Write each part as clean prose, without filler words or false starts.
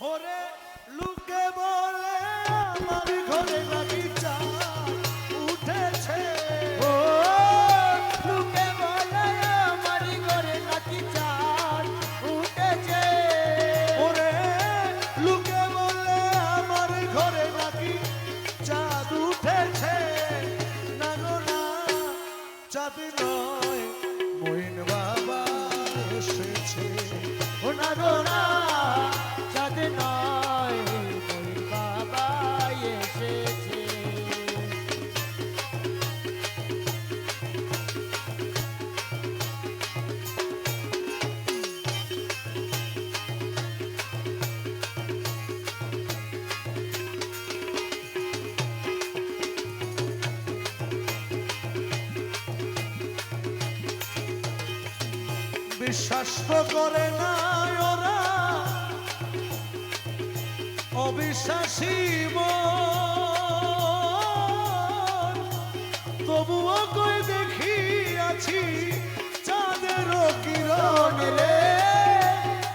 ওরে লোকে বলে আমার ঘরে নাকি চাঁদ উঠেছে। ও লোকে বলে আমার ঘরে নাকি চাঁদ উঠেছে। ওরে লোকে বলে আমার ঘরে নাকি চাঁদ উঠেছে। না গো না, চাঁদ নয় মইন বাবা এসেছে। ও না গো না, চাঁদ নয় মইন বাবা এসেছে। বিশ্বাস তো করে না ওরা, অবিশ্বাসী মন। তবুও কই দেখি আছি চাঁদেরও কিরণ রে।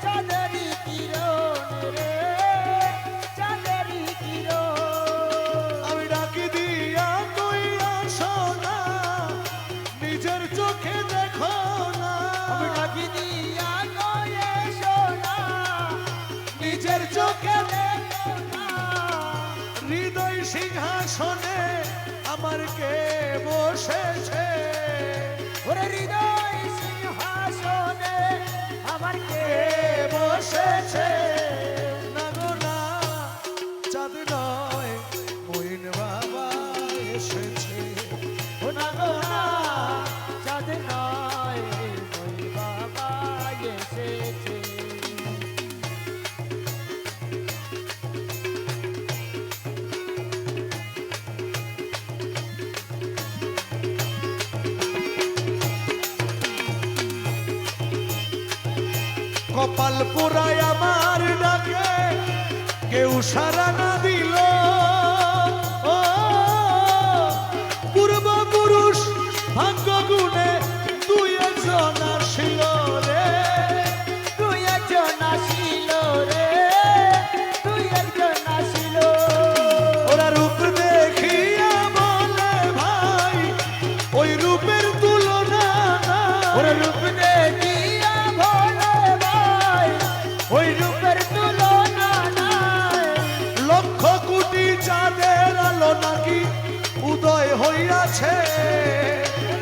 চাঁদেরই কিরণ রে, চাঁদেরই কিরণ। আমি ডাকি দিয়া কই আসো না, নিজের চোখে দেখো না। আমি ডাকি দিয়া কই এসো না, নিজের চোখে দেখো না। হৃদয় সিংহাসনে আমার কে বসেছে। ওরে হৃদয় সিংহাসনে আমার কে বসেছে। না গো না, চাঁদ নয় মইন বাবা এসেছে। ও না গো না, চাঁদ নয় মইন বাবা এসেছে। কপাল পোড়ায় আমার ডাকে কেউ সারা না দিল। ও পূর্বপুরুষ ভাগ্য গুণে দুই একজন আসিল রে। তুই একজন আসিল রে, তুই একজন আসিল। ওরা রূপ দেখিয়া বলে ভাই ওই রূপের তুলনা নাই। ওরে রূপ দেখিয়া বলে ভাই ওই রূপের তুলনা নাই। লক্ষ কোটি চাঁদের আলো নাকি উদয় হইয়াছে।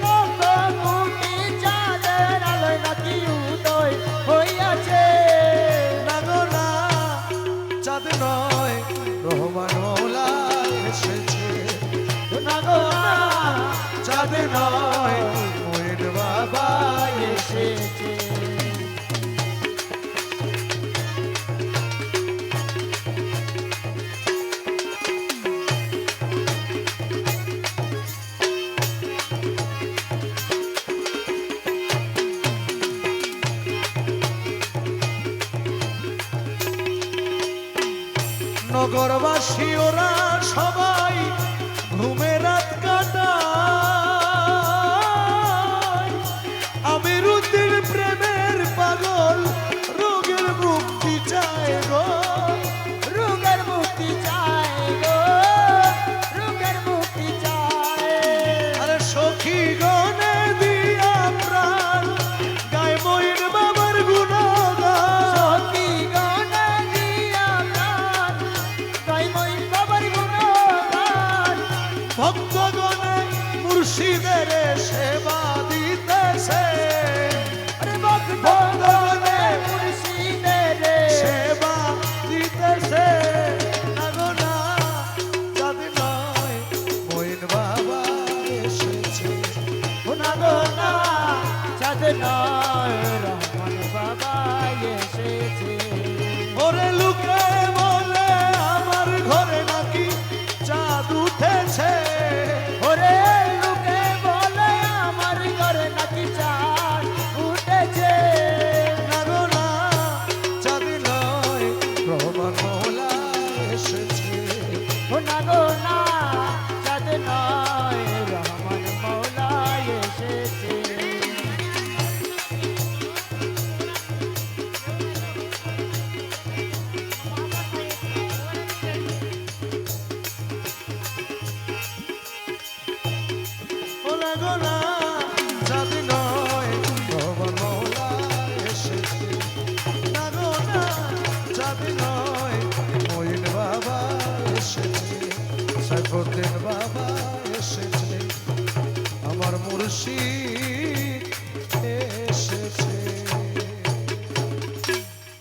লক্ষ কোটি চাঁদের আলোয় নাকি উদয় হইয়াছে। না গো না, চাঁদ নয় রহমান মৌলা এসেছে। না গো না, চাঁদ নয় মইন বাবা এসেছে। নগরবাসী ওরা সবাই ঘুমে রাত কাটায়। আমিরুদ্দিন প্রেমের পাগল রোগের মুক্তি চায় গো। রোগের মুক্তি চায় গো, রোগের মুক্তি চায়। আরে সখী গনে দিয়া প্রাণ গায় মইন বাবার গুণগান। সখী গনে দিয়া প্রাণ গায় মইন বাবার গুণগান। ভক্তগণে মুর্শিদের সেবা দিতেছে। আরে ভক্তগণে মুর্শিদের সেবা দিতেছে। না গো না, চাঁদ নয় মইন বাবা এসেছে। ও না গো না, চাঁদ নয় রহমান বাবা এসেছে। ওরে লোকে বলে আমার ঘরে নাকি চাঁদ উঠেছে। ওরে লোকে বলে আমার ঘরে নাকি চাঁদ উঠেছে। না গো না, চাঁদ নয় রহমান মৌলা এসেছে। ও না গো না, চাঁদ নয় রহমান মৌলা এসেছে। গো না চাঁদ নয় ভগবান মৌলা এসেছে না গো না চাঁদ নয় মঈন বাবা এসেছে সাইফুদ্দিন বাবা